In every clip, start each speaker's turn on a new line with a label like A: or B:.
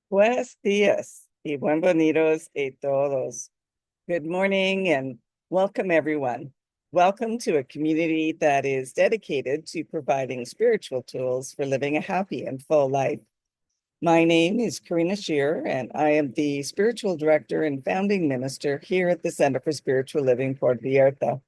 A: Buenos días y bienvenidos a todos. Good morning and welcome everyone. Welcome to a community that is dedicated to providing spiritual tools for living a happy and full life. My name is Karina Shear, and I am the spiritual director and founding minister here at the Center for Spiritual Living Puerto Vallarta.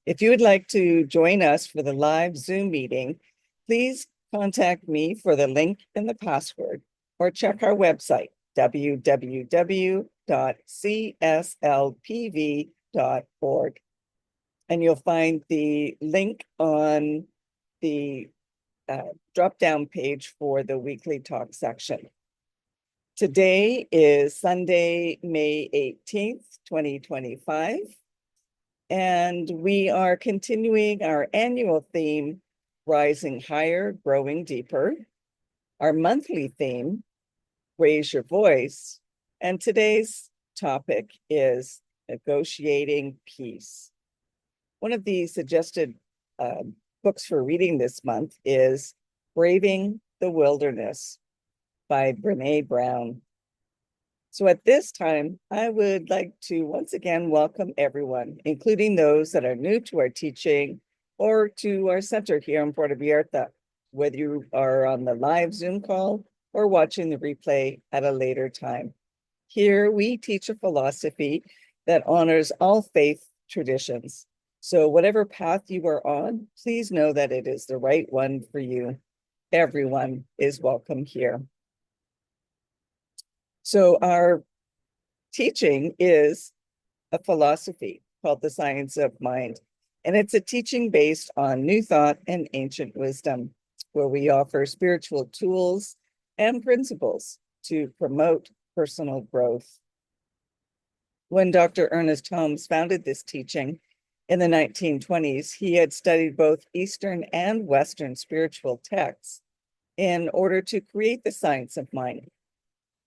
A: If you would like to join us for the live Zoom meeting, please contact me for the link and the password, or check our website, www.cslpv.org. And you'll find the link on the drop-down page for the weekly talk section. Today is Sunday, May 18th, 2025. And we are continuing our annual theme, Rising Higher, Growing Deeper. Our monthly theme, Raise Your Voice. And today's topic is Negotiating Peace. One of the suggested books for reading this month is Braving the Wilderness by Brene Brown. So at this time, I would like to once again welcome everyone, including those that are new to our teaching or to our center here in Puerto Vallarta, whether you are on the live Zoom call or watching the replay at a later time. Here we teach a philosophy that honors all faith traditions. So whatever path you are on, please know that it is the right one for you. Everyone is welcome here. So our teaching is a philosophy called the Science of Mind. And it's a teaching based on New Thought and ancient wisdom, where we offer spiritual tools and principles to promote personal growth. When Dr. Ernest Holmes founded this teaching in the 1920s, he had studied both Eastern and Western spiritual texts in order to create the science of mind.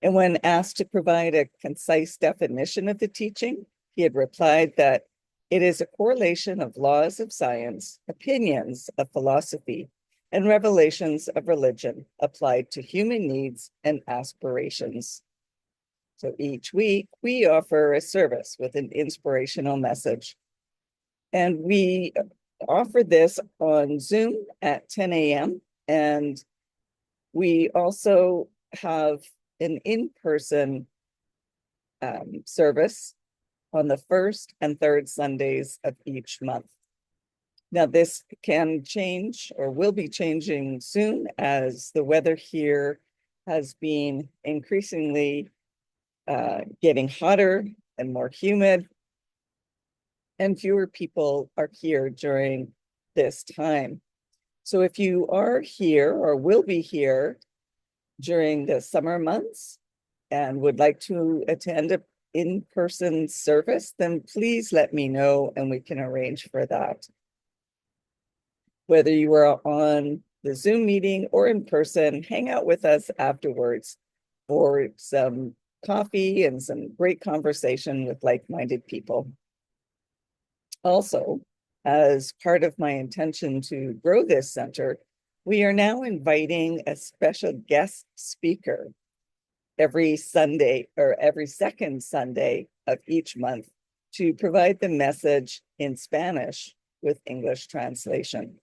A: And when asked to provide a concise definition of the teaching, he had replied that it is a correlation of laws of science, opinions of philosophy, and revelations of religion applied to human needs and aspirations. So each week, we offer a service with an inspirational message. And we offer this on Zoom at 10 a.m. And we also have an in-person service on the first and third Sundays of each month. Now, this can change or will be changing soon as the weather here has been increasingly getting hotter and more humid, and fewer people are here during this time. So if you are here or will be here during the summer months and would like to attend an in-person service, then please let me know and we can arrange for that. Whether you are on the Zoom meeting or in person, hang out with us afterwards for some coffee and some great conversation with like-minded people. Also, as part of my intention to grow this center, we are now inviting a special guest speaker every Sunday or every second Sunday of each month to provide the message in Spanish with English translation.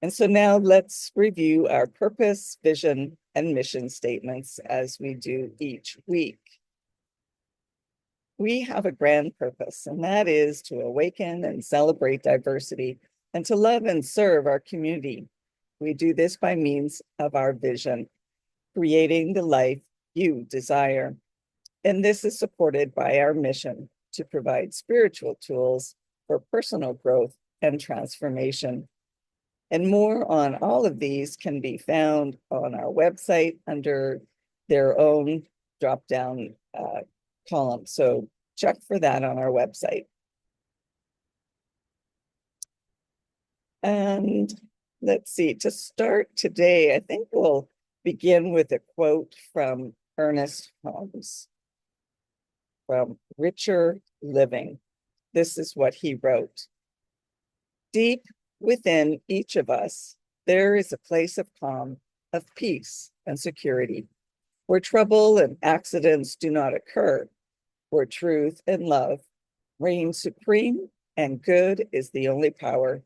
A: And so now let's review our purpose, vision, and mission statements as we do each week. We have a grand purpose, and that is to awaken and celebrate diversity and to love and serve our community. We do this by means of our vision, creating the life you desire. And this is supported by our mission to provide spiritual tools for personal growth and transformation. And more on all of these can be found on our website under their own drop-down column. So check for that on our website. And let's see, to start today, I think we'll begin with a quote from Ernest Holmes from Richer Living. This is what he wrote. Deep within each of us, there is a place of calm, of peace and security. where trouble and accidents do not occur, where truth and love reign supreme and good is the only power.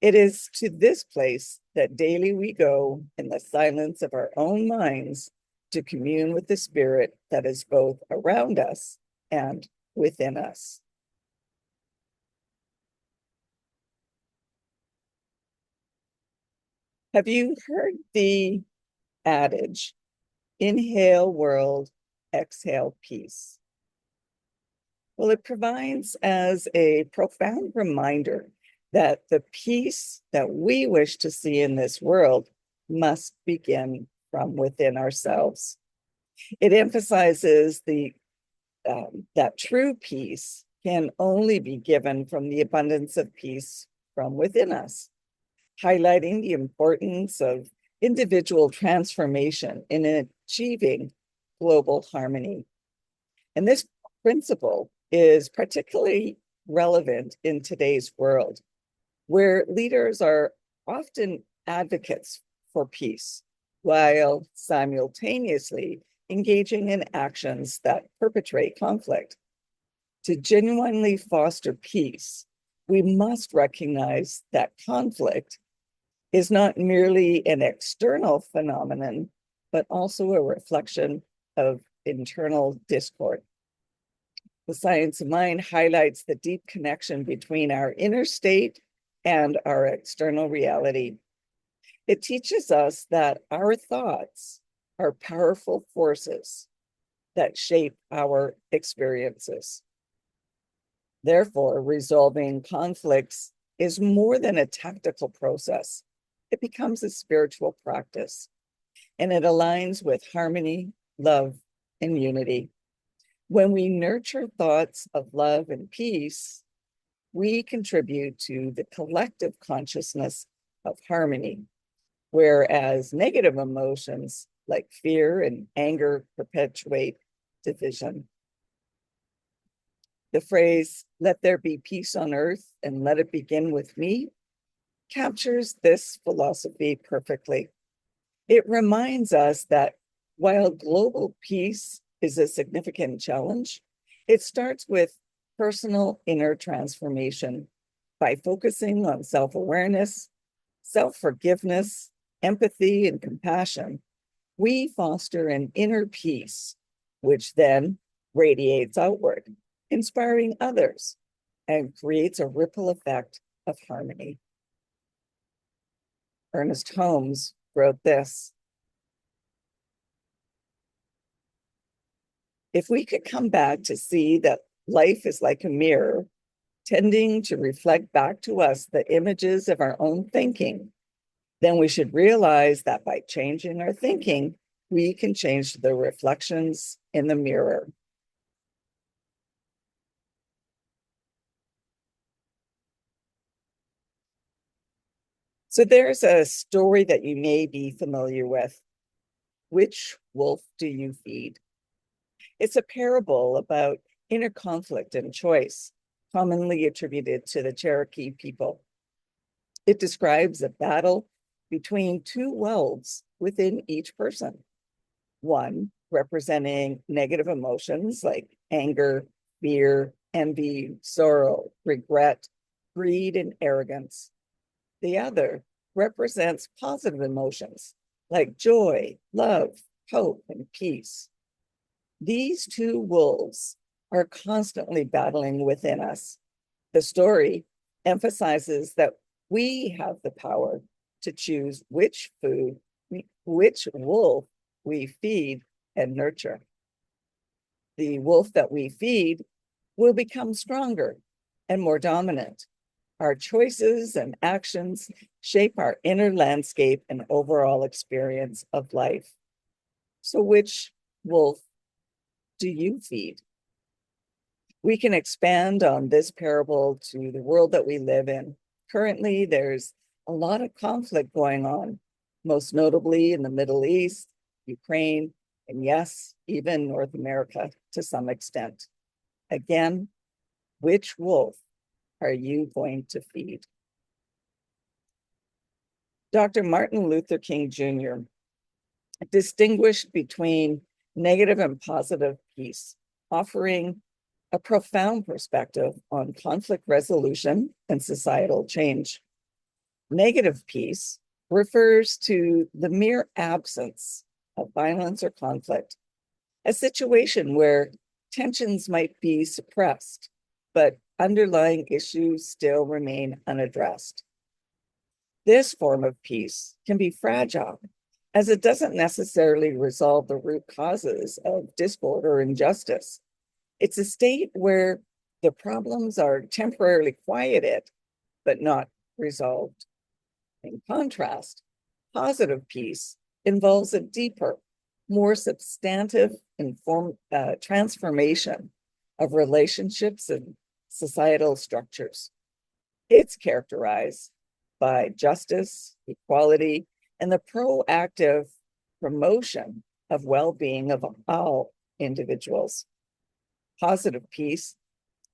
A: It is to this place that daily we go in the silence of our own minds to commune with the spirit that is both around us and within us. Have you heard the adage, inhale world, exhale peace? Well, it provides as a profound reminder that the peace that we wish to see in this world must begin from within ourselves. It emphasizes that true peace can only be given from the abundance of peace from within us, highlighting the importance of individual transformation in achieving global harmony. And this principle is particularly relevant in today's world, where leaders are often advocates for peace, while simultaneously engaging in actions that perpetrate conflict. To genuinely foster peace, we must recognize that conflict is not merely an external phenomenon, but also a reflection of internal discord. The Science of Mind highlights the deep connection between our inner state and our external reality. It teaches us that our thoughts are powerful forces that shape our experiences. Therefore, resolving conflicts is more than a tactical process. It becomes a spiritual practice, and it aligns with harmony, love, and unity. When we nurture thoughts of love and peace, we contribute to the collective consciousness of harmony, whereas negative emotions like fear and anger perpetuate division. The phrase, "let there be peace on earth and let it begin with me," captures this philosophy perfectly. It reminds us that while global peace is a significant challenge, it starts with personal inner transformation by focusing on self-awareness, self-forgiveness, empathy, and compassion. We foster an inner peace, which then radiates outward, inspiring others, and creates a ripple effect of harmony. Ernest Holmes wrote this: "If we could come back to see that life is like a mirror, tending to reflect back to us the images of our own thinking, then we should realize that by changing our thinking, we can change the reflections in the mirror." So there's a story that you may be familiar with. Which wolf do you feed? It's a parable about inner conflict and choice, commonly attributed to the Cherokee people. It describes a battle between two wolves within each person, one representing negative emotions like anger, fear, envy, sorrow, regret, greed, and arrogance. The other represents positive emotions like joy, love, hope, and peace. These two wolves are constantly battling within us. The story emphasizes that we have the power to choose which wolf we feed and nurture. The wolf that we feed will become stronger and more dominant. Our choices and actions shape our inner landscape and overall experience of life. So which wolf do you feed? We can expand on this parable to the world that we live in. Currently, there's a lot of conflict going on, most notably in the Middle East, Ukraine, and yes, even North America to some extent. Again, which wolf are you going to feed? Dr. Martin Luther King Jr. distinguished between negative and positive peace, offering a profound perspective on conflict resolution and societal change. Negative peace refers to the mere absence of violence or conflict, a situation where tensions might be suppressed, but underlying issues still remain unaddressed. This form of peace can be fragile, as it doesn't necessarily resolve the root causes of discord or injustice. It's a state where the problems are temporarily quieted, but not resolved. In contrast, positive peace involves a deeper, more substantive transformation of relationships and societal structures. It's characterized by justice, equality, and the proactive promotion of well-being of all individuals. Positive peace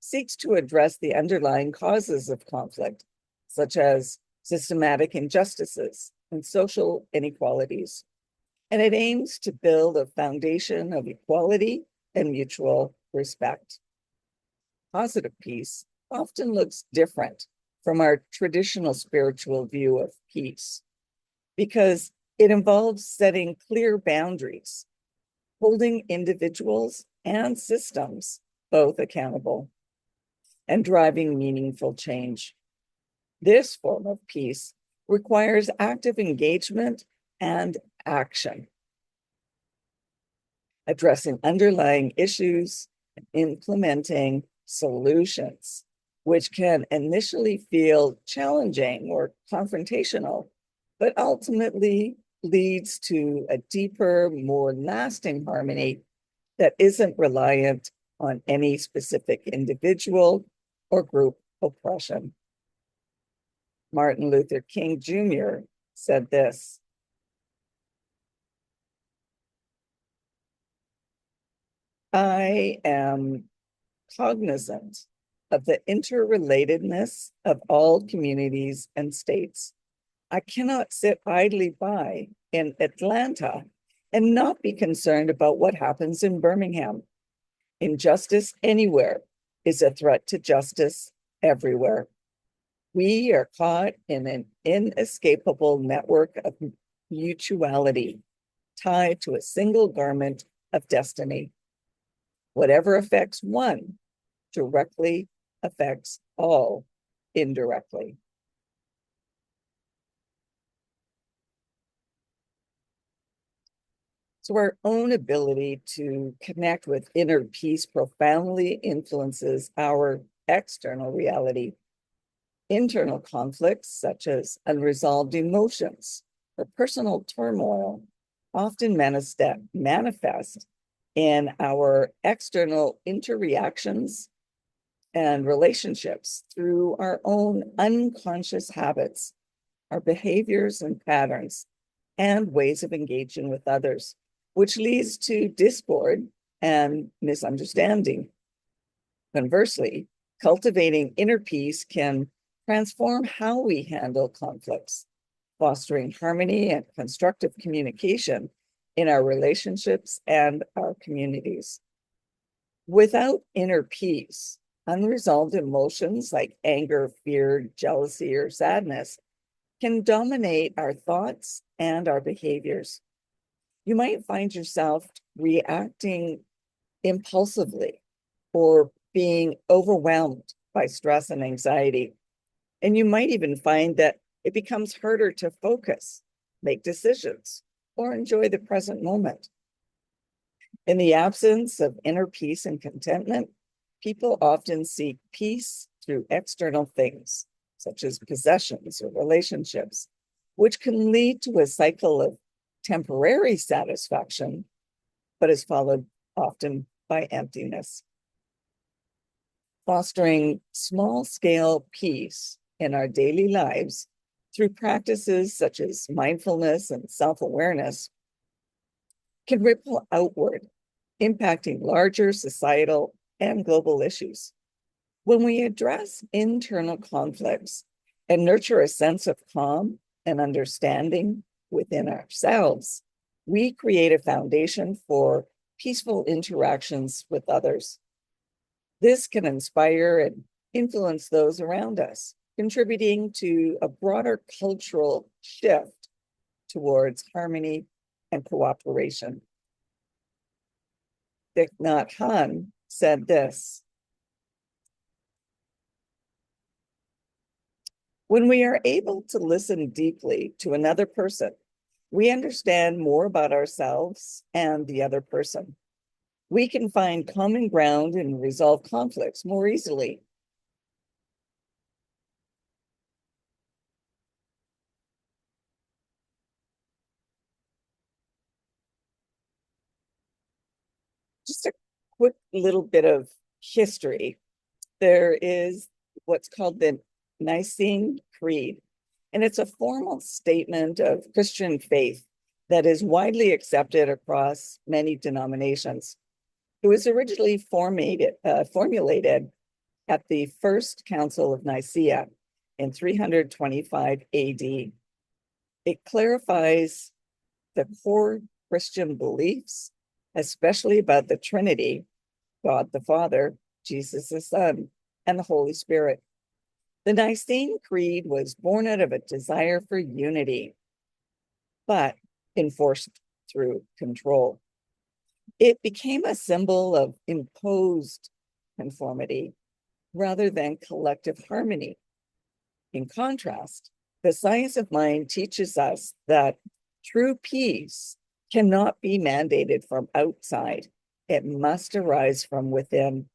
A: seeks to address the underlying causes of conflict, such as systematic injustices and social inequalities, and it aims to build a foundation of equality and mutual respect. Positive peace often looks different from our traditional spiritual view of peace because it involves setting clear boundaries, holding individuals and systems both accountable, and driving meaningful change. This form of peace requires active engagement and action, addressing underlying issues and implementing solutions, which can initially feel challenging or confrontational, but ultimately leads to a deeper, more lasting harmony that isn't reliant on any specific individual or group oppression. Martin Luther King Jr. said this: I am cognizant of the interrelatedness of all communities and states. I cannot sit idly by in Atlanta and not be concerned about what happens in Birmingham. Injustice anywhere is a threat to justice everywhere. We are caught in an inescapable network of mutuality tied to a single garment of destiny. Whatever affects one directly affects all indirectly. So our own ability to connect with inner peace profoundly influences our external reality. Internal conflicts, such as unresolved emotions or personal turmoil, often manifest in our external interreactions and relationships through our own unconscious habits, our behaviors and patterns, and ways of engaging with others, which leads to discord and misunderstanding. Conversely, cultivating inner peace can transform how we handle conflicts, fostering harmony and constructive communication in our relationships and our communities. Without inner peace, unresolved emotions like anger, fear, jealousy, or sadness can dominate our thoughts and our behaviors. You might find yourself reacting impulsively or being overwhelmed by stress and anxiety. And you might even find that it becomes harder to focus, make decisions, or enjoy the present moment. In the absence of inner peace and contentment, people often seek peace through external things, such as possessions or relationships, which can lead to a cycle of temporary satisfaction, but is followed often by emptiness. Fostering small-scale peace in our daily lives through practices such as mindfulness and self-awareness can ripple outward, impacting larger societal and global issues. When we address internal conflicts and nurture a sense of calm and understanding within ourselves, we create a foundation for peaceful interactions with others. This can inspire and influence those around us, contributing to a broader cultural shift towards harmony and cooperation. Thich Nhat Hanh said this: when we are able to listen deeply to another person, we understand more about ourselves and the other person. We can find common ground and resolve conflicts more easily. Just a quick little bit of history. There is what's called the Nicene Creed, and it's a formal statement of Christian faith that is widely accepted across many denominations. It was originally formulated at the First Council of Nicaea in 325 AD. It clarifies the core Christian beliefs, especially about the Trinity, God the Father, Jesus the Son, and the Holy Spirit. The Nicene Creed was born out of a desire for unity, but enforced through control. It became a symbol of imposed conformity rather than collective harmony. In contrast, the science of mind teaches us that true peace cannot be mandated from outside. It must arise from within.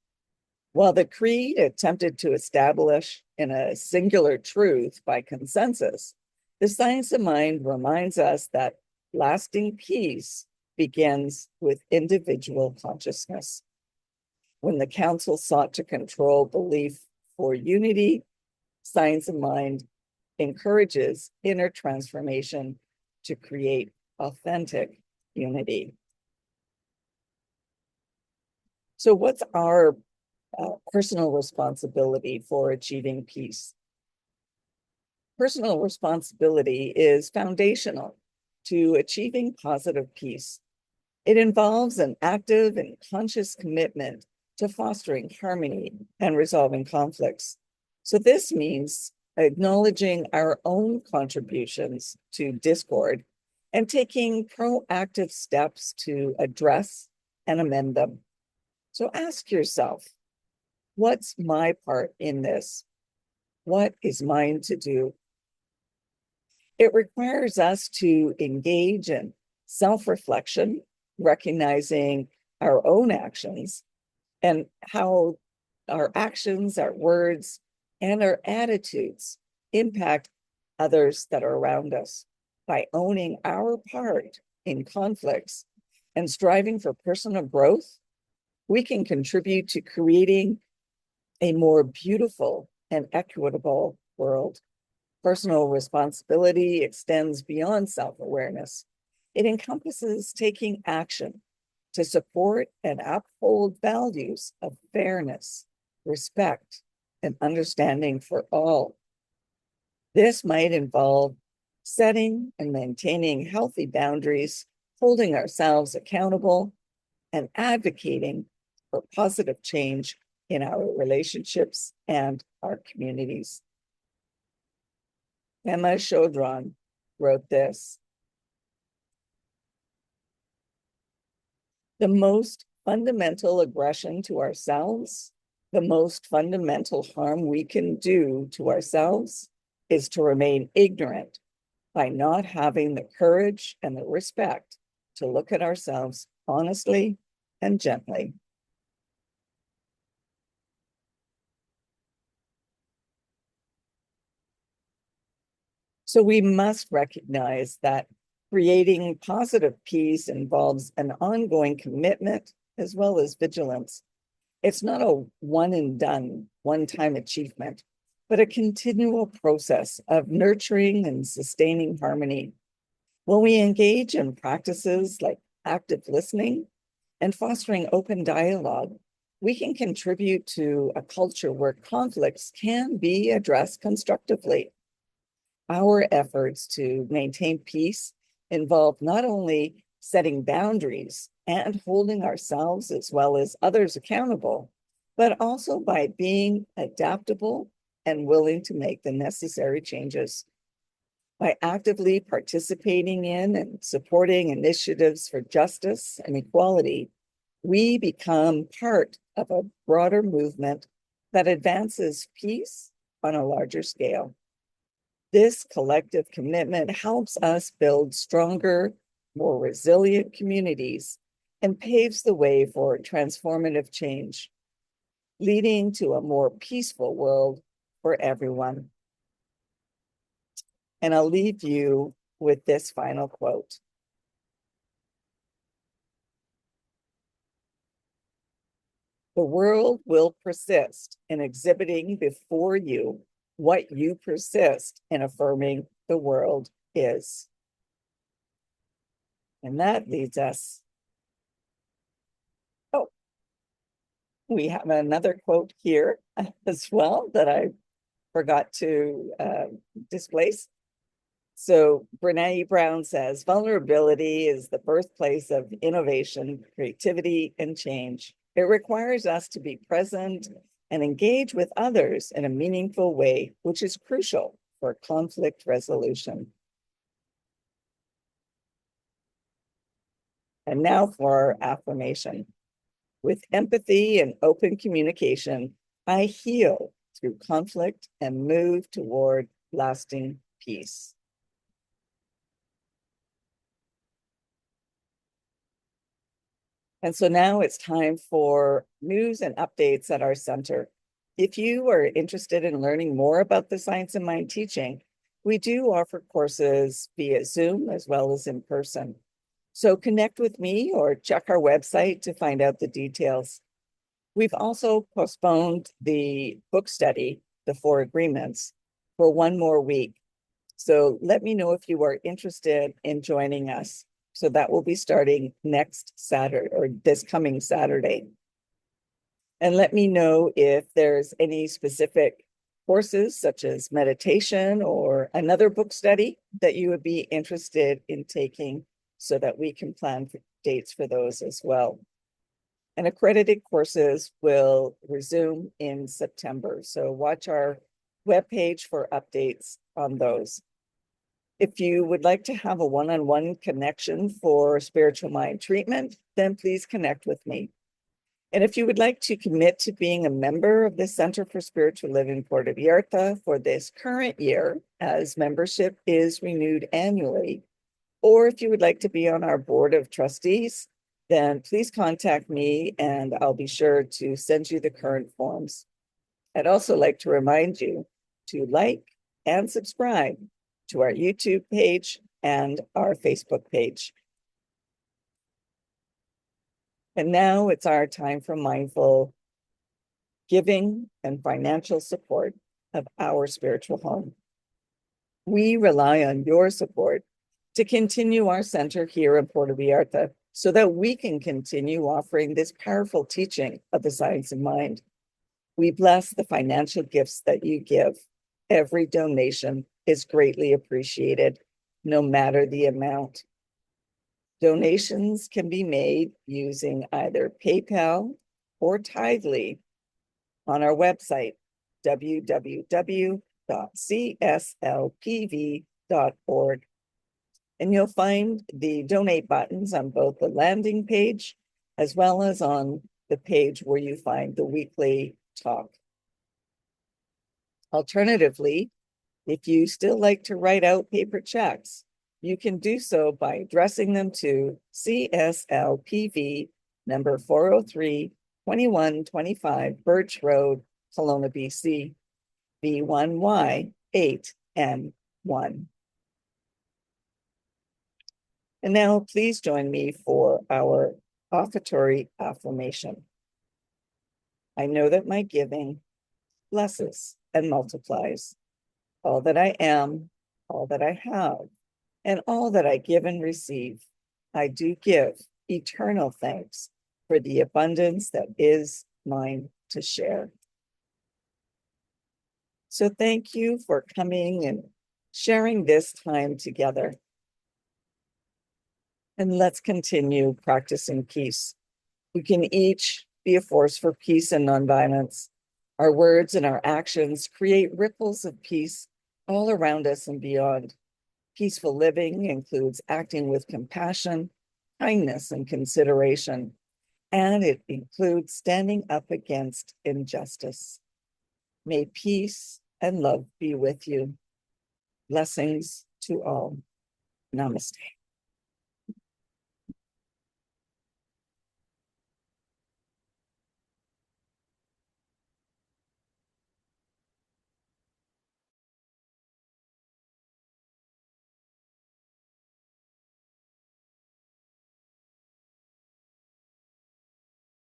A: While the creed attempted to establish in a singular truth by consensus, the science of mind reminds us that lasting peace begins with individual consciousness. When the council sought to control belief for unity, science of mind encourages inner transformation to create authentic unity. So what's our personal responsibility for achieving peace? Personal responsibility is foundational to achieving positive peace. It involves an active and conscious commitment to fostering harmony and resolving conflicts. So this means acknowledging our own contributions to discord and taking proactive steps to address and amend them. So ask yourself, what's my part in this? What is mine to do? It requires us to engage in self-reflection, recognizing our own actions and how our actions, our words, and our attitudes impact others that are around us. By owning our part in conflicts and striving for personal growth, we can contribute to creating a more beautiful and equitable world. Personal responsibility extends beyond self-awareness. It encompasses taking action to support and uphold values of fairness, respect, and understanding for all. This might involve setting and maintaining healthy boundaries, holding ourselves accountable, and advocating for positive change in our relationships and our communities. Emma Chaudron wrote this: the most fundamental aggression to ourselves, the most fundamental harm we can do to ourselves is to remain ignorant by not having the courage and the respect to look at ourselves honestly and gently. So we must recognize that creating positive peace involves an ongoing commitment as well as vigilance. It's not a one and done, one-time achievement, but a continual process of nurturing and sustaining harmony. When we engage in practices like active listening and fostering open dialogue, we can contribute to a culture where conflicts can be addressed constructively. Our efforts to maintain peace involve not only setting boundaries, and holding ourselves as well as others accountable, but also by being adaptable and willing to make the necessary changes. By actively participating in and supporting initiatives for justice and equality, we become part of a broader movement that advances peace on a larger scale. This collective commitment helps us build stronger, more resilient communities and paves the way for transformative change, leading to a more peaceful world for everyone. And I'll leave you with this final quote. The world will persist in exhibiting before you what you persist in affirming the world is. And that leads us. Oh, we have another quote here as well that I forgot to displace. So Brene Brown says, vulnerability is the birthplace of innovation, creativity, and change. It requires us to be present and engage with others in a meaningful way, which is crucial for conflict resolution. And now for our affirmation. With empathy and open communication, I heal through conflict and move toward lasting peace. And so now it's time for news and updates at our center. If you are interested in learning more about the Science of Mind teaching, we do offer courses via Zoom as well as in person. So connect with me or check our website to find out the details. We've also postponed the book study, The Four Agreements, for one more week. So let me know if you are interested in joining us. So that will be starting next Saturday or this coming Saturday. And let me know if there's any specific courses such as meditation or another book study that you would be interested in taking so that we can plan for dates for those as well. And accredited courses will resume in September. So watch our webpage for updates on those. If you would like to have a one-on-one connection for spiritual mind treatment, then please connect with me. And if you would like to commit to being a member of the Center for Spiritual Living Puerto Vallarta for this current year, as membership is renewed annually, or if you would like to be on our board of trustees, then please contact me and I'll be sure to send you the current forms. I'd also like to remind you to like and subscribe to our YouTube page and our Facebook page. And now it's our time for mindful giving and financial support of our spiritual home. We rely on your support to continue our center here in Puerto Vallarta so that we can continue offering this powerful teaching of the science of mind. We bless the financial gifts that you give. Every donation is greatly appreciated, no matter the amount. Donations can be made using either PayPal or Tithely on our website, www.cslpv.org. And you'll find the donate buttons on both the landing page as well as on the page where you find the weekly talk. Alternatively, if you still like to write out paper checks, you can do so by addressing them to CSLPV number 403 2125 Birch Road, Kelowna, BC, B1Y8M1. And now please join me for our offertory affirmation. I know that my giving blesses and multiplies all that I am, all that I have, and all that I give and receive. I do give eternal thanks for the abundance that is mine to share. So thank you for coming and sharing this time together. And let's continue practicing peace. We can each be a force for peace and nonviolence. Our words and our actions create ripples of peace all around us and beyond. Peaceful living includes acting with compassion, kindness, and consideration, and it includes standing up against injustice. May peace and love be with you. Blessings to all. Namaste.